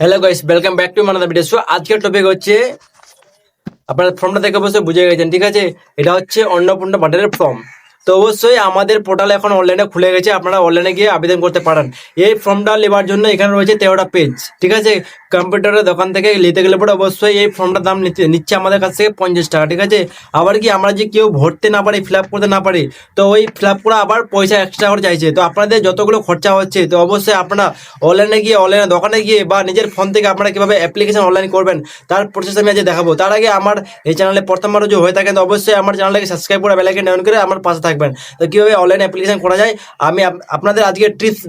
Hello guys, welcome back to মানাদা video. So আজকের topic হচ্ছে, আপনার ফর্মটা দেখে অবশ্যই বুঝে গেছেন, ঠিক আছে? এটা হচ্ছে অন্নপূর্ণা বাজারের ফর্ম। তো অবশ্যই আমাদের পোর্টাল এখন অনলাইনে খুলে গেছে, আপনারা অনলাইনে গিয়ে আবেদন করতে পারেন। এই ফর্মটা নেওয়ার জন্য এখানে রয়েছে 13টা পেজ, ঠিক আছে? কম্পিউটারের দোকান থেকে নিতে গেলে পরে অবশ্যই এই ফর্মটার দাম নিচ্ছে আমাদের কাছ থেকে 50 টাকা, ঠিক আছে? আবার কি আমরা যে কেউ ভরতে না পারি, ফিল আপ করতে না পারি, তো ওই ফিল আপ করা আবার পয়সা এক্সট্রা করে চাইছে। তো আপনাদের যতগুলো খরচা হচ্ছে, তো অবশ্যই আপনারা অনলাইনে গিয়ে, অনলাইনে দোকানে গিয়ে বা নিজের ফোন থেকে আপনারা কিভাবে অ্যাপ্লিকেশন অনলাইন করবেন তার প্রসেস আমি আজ দেখাবো। তার আগে আমার এই চ্যানেলে প্রথমবার যদি হয়ে থাকেন তো অবশ্যই আমার চ্যানেলটাকে সাবস্ক্রাইব করে বেল আইকন অন করে আমার পাশে থাকবেন। তো কিভাবে অনলাইন অ্যাপ্লিকেশন করা যায় আমি আপনাদের আজকে টিপস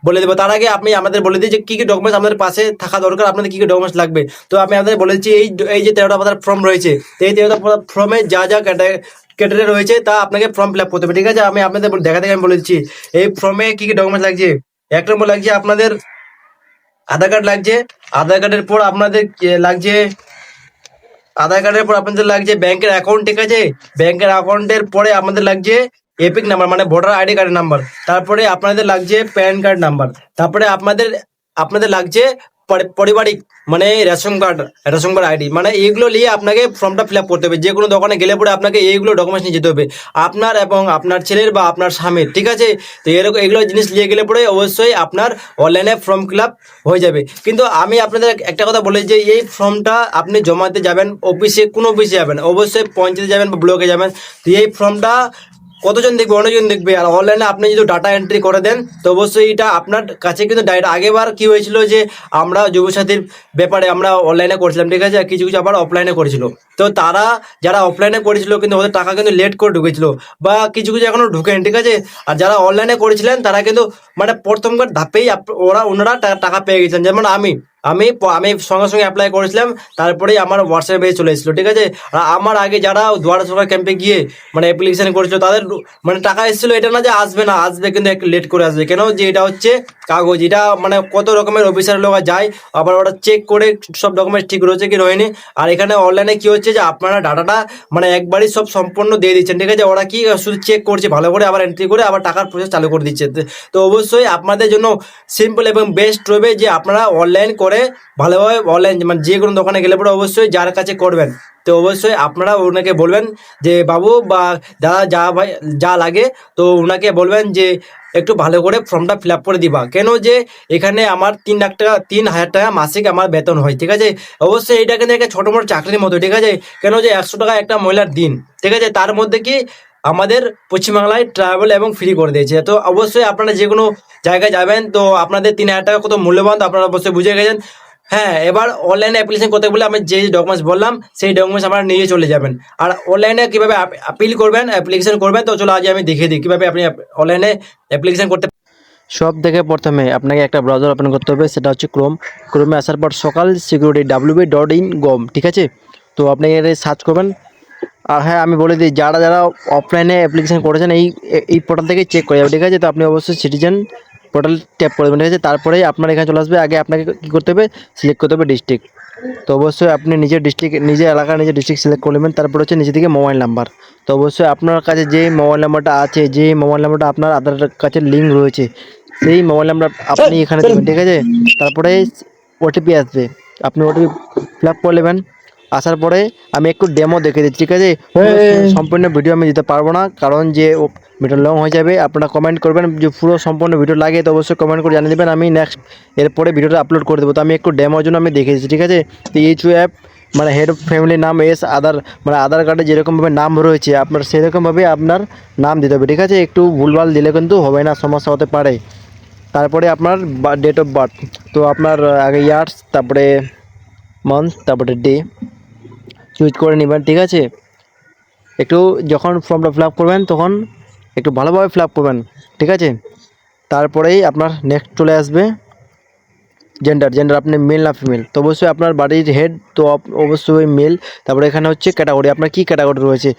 বলে দেবো। তার আগে আপনি আমাদের বলে দিই যে কি কি ডকুমেন্টস আমাদের পাশে থাকা দরকার, আপনাদের কি কি ডকুমেন্টস লাগবে। তো আমি আপনাদের বলেছি এই যে 13টা পাতার ফর্ম রয়েছে, তো এই 13টা ফর্মে যা যা ক্যাটাগরি রয়েছে তা আপনাকে ফর্ম ফিল আপ করতে হবে, ঠিক আছে? আমি আপনাদের দেখা থেকে আমি বলে দিচ্ছি এই ফর্মে কি কি ডকুমেন্টস লাগছে। এক নম্বর লাগছে আপনাদের আধার কার্ড লাগছে। আধার কার্ডের পর আপনাদের লাগছে আধার কার্ডের পর আপনাদের লাগছে ব্যাংকের অ্যাকাউন্ট, ঠিক আছে? ব্যাংকের অ্যাকাউন্টের পরে আমাদের লাগছে এপিক নাম্বার, মানে ভোটার আইডি কার্ডের নাম্বার। তারপরে আপনাদের লাগছে প্যান কার্ড নাম্বার। তারপরে আপনাদের আপনাদের লাগছে পারিবারিক, মানে রেশন কার্ড আইডি, মানে এইগুলো নিয়ে আপনাকে ফর্মটা ফিল আপ করতে হবে। যে কোনো দোকানে গেলে পরে আপনাকে এইগুলো ডকুমেন্টস নিয়ে যেতে হবে, আপনার এবং আপনার ছেলের বা আপনার স্বামীর, ঠিক আছে? তো এরকম এগুলো জিনিস নিয়ে গেলে পরে অবশ্যই আপনার অনলাইনে ফর্ম ফিল আপ হয়ে যাবে। কিন্তু আমি আপনাদের একটা কথা বলি যে এই ফর্মটা আপনি জমাতে যাবেন অফিসে, কোন অফিসে যাবেন, অবশ্যই পঞ্চায়েতে যাবেন বা ব্লকে যাবেন। তো এই ফর্মটা কতজন দেখবে, অনেকজন দেখবে। আর অনলাইনে আপনি যদি ডাটা এন্ট্রি করে দেন তো অবশ্যই এটা আপনার কাছে কিন্তু ডাইরেক্ট। আগেবার কি হয়েছিল যে আমরা যুবসাথীর ব্যাপারে আমরা অনলাইনে করেছিলাম, ঠিক আছে? আর কিছু কিছু আবার অফলাইনে করেছিল। তো তারা যারা অফলাইনে করেছিল কিন্তু ওদের টাকা কিন্তু লেট করে ঢুকেছিল, বা কিছু কিছু এখনো ঢুকেন, ঠিক আছে? আর যারা অনলাইনে করেছিলেন তারা কিন্তু মানে প্রথমবার ধাপেই ওনারা টাকা পেয়ে গেছেন। যেমন আমি আমি আমি সঙ্গে সঙ্গে অ্যাপ্লাই করেছিলাম, তারপরেই আমার হোয়াটসঅ্যাপ পেজে চলে এসেছিলো, ঠিক আছে? আর আমার আগে যারা দুয়ারে সরকার ক্যাম্পে গিয়ে মানে অ্যাপ্লিকেশন করেছিল তাদের মানে টাকা এসেছিলো। এটা না যে আসবে না, আসবে কিন্তু একটু লেট করে আসবে। কেন যে এটা হচ্ছে কাগজ, এটা মানে কত রকমের অফিসার লোক যায়, আবার ওরা চেক করে সব ডকুমেন্টস ঠিক রয়েছে কি রয়নি। আর এখানে অনলাইনে কি হচ্ছে যে আপনারা ডাটাটা মানে একবারই সব সম্পূর্ণ দিয়ে দিচ্ছেন, ঠিক আছে? ওরা কি শুধু চেক করছে ভালো করে, আবার এন্ট্রি করে আবার টাকার প্রসেস চালু করে দিচ্ছে। তো অবশ্যই আপনাদের জন্য সিম্পল এবং বেস্ট হবে যে আপনারা অনলাইন করে ভালোভাবে অনলাইন মানে যে কোনো দোকানে গেলে পরে অবশ্যই যার কাছে করবেন, তো অবশ্যই আপনারা ওনাকে বলবেন যে বাবু বা দাদা যা ভাই যা লাগে, তো ওনাকে বলবেন যে একটু ভালো করে ফর্মটা ফিল আপ করে দিবা। কেন যে এখানে আমার 3 লাখ টাকা 3,000 টাকা মাসিক আমার বেতন হয়, ঠিক আছে? অবশ্যই এটা কিন্তু একটা ছোটো মোটো চাকরির মতো, ঠিক আছে? কেন যে 100 টাকা একটা মহিলার দিন, ঠিক আছে? তার মধ্যে কি আমাদের পশ্চিমবাংলায় ট্রাভেল এবং ফ্রি করে দিয়েছে। তো অবশ্যই আপনারা যে কোনো জায়গায় যাবেন তো আপনাদের 3,000 টাকা কত মূল্যবান, তো আপনারা অবশ্যই বুঝে গেছেন। হ্যাঁ, এবার অনলাইনে অ্যাপ্লিকেশন করতে বলে আমি যে ডকুমেন্টস বললাম সেই ডকুমেন্টস আপনারা নিয়ে চলে যাবেন। আর অনলাইনে কিভাবে আপিল করবেন, অ্যাপ্লিকেশন করবেন, তো চলো আজ আমি দেখিয়ে দিই কিভাবে আপনি অনলাইনে অ্যাপ্লিকেশন করতে। সব থেকে প্রথমে আপনাকে একটা ব্রাউজার ওপেন করতে হবে, সেটা হচ্ছে ক্রোমে আসার পর সকাল সিকিউরিটি www.in.gov, ঠিক আছে? তো আপনি এটা সার্চ করবেন। আর হ্যাঁ, আমি বলে দিই যারা যারা অফলাইনে অ্যাপ্লিকেশন করেছেন এই পোর্টাল থেকে চেক করে যাবে, ঠিক আছে? তো আপনি অবশ্যই সিটিজেন পোর্টাল ট্যাপ করে দেবেন, ঠিক আছে? তারপরেই আপনার এখানে চলে আসবে। আগে আপনাকে কী করতে হবে, সিলেক্ট করতে হবে ডিস্ট্রিক্ট। তো অবশ্যই আপনি নিজের ডিস্ট্রিক্ট, নিজের এলাকার নিজের ডিস্ট্রিক্ট সিলেক্ট করে নেবেন। তারপর হচ্ছে নিচে থেকে মোবাইল নাম্বার। তো অবশ্যই আপনার কাছে যে মোবাইল নাম্বারটা আছে, যে মোবাইল নাম্বারটা আপনার আধার কাছে লিঙ্ক রয়েছে, সেই মোবাইল নাম্বার আপনি এখানে দেবেন, ঠিক আছে? তারপরে ওটিপি আসবে, আপনি ওটিপি ফিল আপ করে নেবেন। আসার পরে আমি একটু ডেমো দেখে দিচ্ছি, ঠিক আছে? সম্পূর্ণ ভিডিও আমি দিতে পারবো না, কারণ যে ভিডিও লং হয়ে যাবে। আপনারা কমেন্ট করবেন যে পুরো সম্পূর্ণ ভিডিও লাগে, তো অবশ্যই কমেন্ট করে জানিয়ে দেবেন। আমি নেক্সট এরপরে ভিডিওটা আপলোড করে দেবো। তো আমি একটু ডেমোর জন্য আমি দেখে দিচ্ছি, ঠিক আছে? তো এইচইউ অ্যাপ মানে হেড অফ ফ্যামিলির নাম আধার, মানে আধার কার্ডে যেরকমভাবে নাম রয়েছে আপনার সেরকমভাবে আপনার নাম দিতে হবে, ঠিক আছে? একটু ভুলভাল দিলে কিন্তু হবে না, সমস্যা হতে পারে। তারপরে আপনার ডেট অফ বার্থ, তো আপনার আগে ইয়ার্স, তারপরে মান্থ, তারপরে ডে চুজ করে নেবেন, ঠিক আছে? একটু যখন ফর্মটা ফিল আপ করবেন তখন একটু ভালোভাবে ফিল আপ করবেন, ঠিক আছে? তারপরেই আপনার নেক্সট চলে আসবে জেন্ডার আপনি মেল না ফিমেল। তো অবশ্যই আপনার বাড়ির হেড, তো অবশ্যই মেল। তারপরে এখানে হচ্ছে ক্যাটাগরি, আপনার কী ক্যাটাগরি রয়েছে,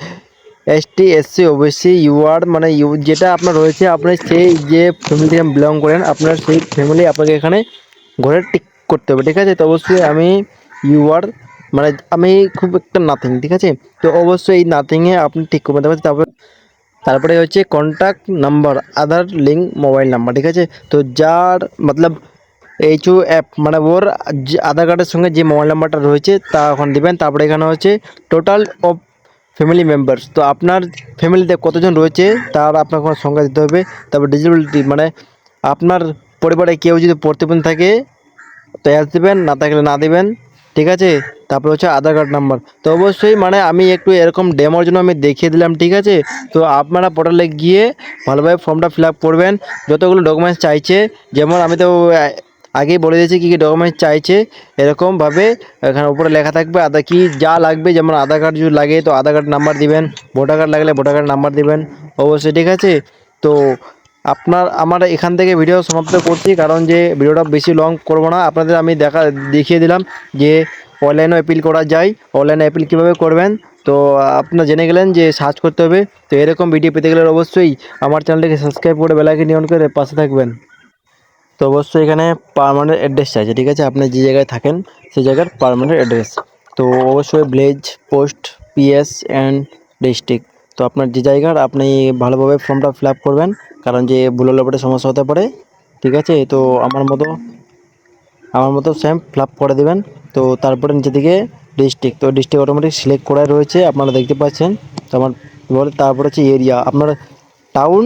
এসটি, এসসি, ওবিসি, ইউআর, মানে যেটা আপনার রয়েছে, আপনি সেই যে ফ্যামিলি থেকে বিলং করেন আপনার সেই ফ্যামিলি আপনাকে এখানে ঘরে টিক করতে হবে, ঠিক আছে? তো অবশ্যই আমি ইউআর, মানে আমি খুব একটা নাথিং, ঠিক আছে? তো অবশ্যই এই নাথিংয়ে আপনি ঠিক করবেন। তারপরে হচ্ছে কন্ট্যাক্ট নাম্বার, আধার লিঙ্ক মোবাইল নাম্বার, ঠিক আছে? তো যার মতলব এইচইউ অ্যাপ মানে ওর যে আধার কার্ডের সঙ্গে যে মোবাইল নাম্বারটা রয়েছে তা এখন দিবেন। তারপরে এখানে হচ্ছে টোটাল অফ ফ্যামিলি মেম্বার্স, তো আপনার ফ্যামিলিতে কতজন রয়েছে তার আপনার কোনো সংখ্যা দিতে হবে। তারপর ডিসেবিলিটি মানে আপনার পরিবারে কেউ যদি প্রতিবন্ধী থাকে তো অ্যাস দেবেন, না থাকলে না দেবেন, ঠিক আছে। তারপর হচ্ছে আধার কার্ড নাম্বার। তো অবশ্যই মানে আমি একটু এরকম ডেমোর জন্য আমি দেখিয়ে দিলাম, ঠিক আছে। তো আপনারা পোর্টালে গিয়ে ভালোভাবে ফর্মটা ফিল আপ করবেন। যতগুলো ডকুমেন্টস চাইছে, যেমন আমি তো আগেই বলে দিয়েছি কী কী ডকুমেন্টস চাইছে, এরকমভাবে এখানে উপরে লেখা থাকবে আধার কি যা লাগবে। যেমন আধার কার্ড যদি লাগে তো আধার কার্ড নাম্বার দিবেন, ভোটার কার্ড লাগলে ভোটার কার্ড নাম্বার দিবেন অবশ্যই, ঠিক আছে। তো আমার এখান থেকে ভিডিও সমাপ্ত করছি, কারণ যে ভিডিওটা বেশি লং করব না, আপনাদের আমি দেখিয়ে দিলাম যে অনলাইনে অ্যাপিল করা যায়, অনলাইনে অ্যাপিল কীভাবে করবেন। তো আপনারা জেনে গেলেন যে সার্চ করতে হবে। তো এরকম ভিডিও পেতে গেলে অবশ্যই আমার চ্যানেলটিকে সাবস্ক্রাইব করে বেল আইকন অন করে পাশে থাকবেন। তো অবশ্যই এখানে পার্মানেন্ট অ্যাড্রেস চাইছে, ঠিক আছে, আপনি যে জায়গায় থাকেন সেই জায়গার পার্মানেন্ট অ্যাড্রেস। তো অবশ্যই village, post, PS and district. তো আপনার যে জায়গার আপনি ভালোভাবে ফর্মটা ফিল আপ করবেন, কারণ যে ভুল হলে পরে সমস্যা হতে পারে, ঠিক আছে। তো আমার মতো সেম ফিল আপ করে দেবেন। তো তারপরে নিচে দিকে ডিস্ট্রিক্ট, তো ডিস্ট্রিক্ট অটোমেটিক সিলেক্ট করাই রয়েছে, আপনারা দেখতে পাচ্ছেন। তো আমার তারপর হচ্ছে এরিয়া, আপনার টাউন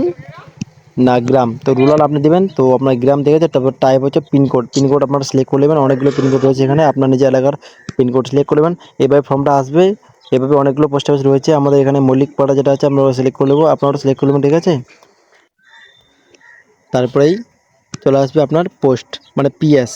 না গ্রাম, তো রুরাল আপনি দেবেন। তো আপনার গ্রাম থেকে তারপর টাইপ হচ্ছে পিনকোড, পিনকোড আপনারা সিলেক্ট করে নেবেন। অনেকগুলো পিনকোড রয়েছে এখানে, আপনার নিজের এলাকার পিনকোড সিলেক্ট করবেন। এভাবে ফর্মটা আসবে। এভাবে অনেকগুলো পোস্ট অফিস রয়েছে, আমাদের এখানে মৌলিক পাড়া যেটা আছে আমরা সিলেক্ট করে নেবো, আপনারা সিলেক্ট করে নেবেন, ঠিক আছে। তারপরেই চলে আসবে আপনার পোস্ট মানে পিএস,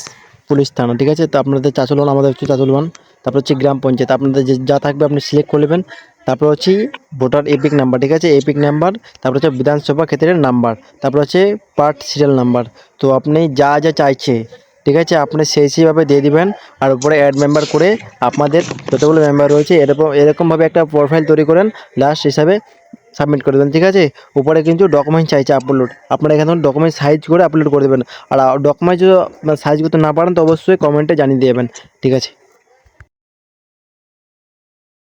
পুলিশ থানা, ঠিক আছে। তো আপনাদের চাচলন, আমাদের হচ্ছে চাচলন। তারপর হচ্ছে গ্রাম পঞ্চায়েত, আপনাদের যে যা থাকবে আপনি সিলেক্ট করে নেবেন। তারপর হচ্ছে ভোটার এপিক নাম্বার, ঠিক আছে, এপিক নাম্বার। তারপর হচ্ছে বিধানসভা ক্ষেত্রের নাম্বার। তারপর হচ্ছে পার্ট সিরিয়াল নাম্বার। তো আপনি যা যা চাইছে, ঠিক আছে, আপনি সেইভাবে দিয়ে দিবেন। আর উপরে অ্যাড মেম্বার করে আপনাদের যতগুলো মেম্বার রয়েছে এরকমভাবে একটা প্রোফাইল তৈরি করেন, লাস্ট হিসাবে সাবমিট করে দেবেন, ঠিক আছে। উপরে কিন্তু ডকুমেন্ট চাইছে আপলোড, আপনারা এখানে ডকুমেন্ট সাইজ করে আপলোড করে দেবেন। আর ডকুমেন্ট যদি সাইজ করতে না পারেন তো অবশ্যই কমেন্টে জানিয়ে দেবেন, ঠিক আছে।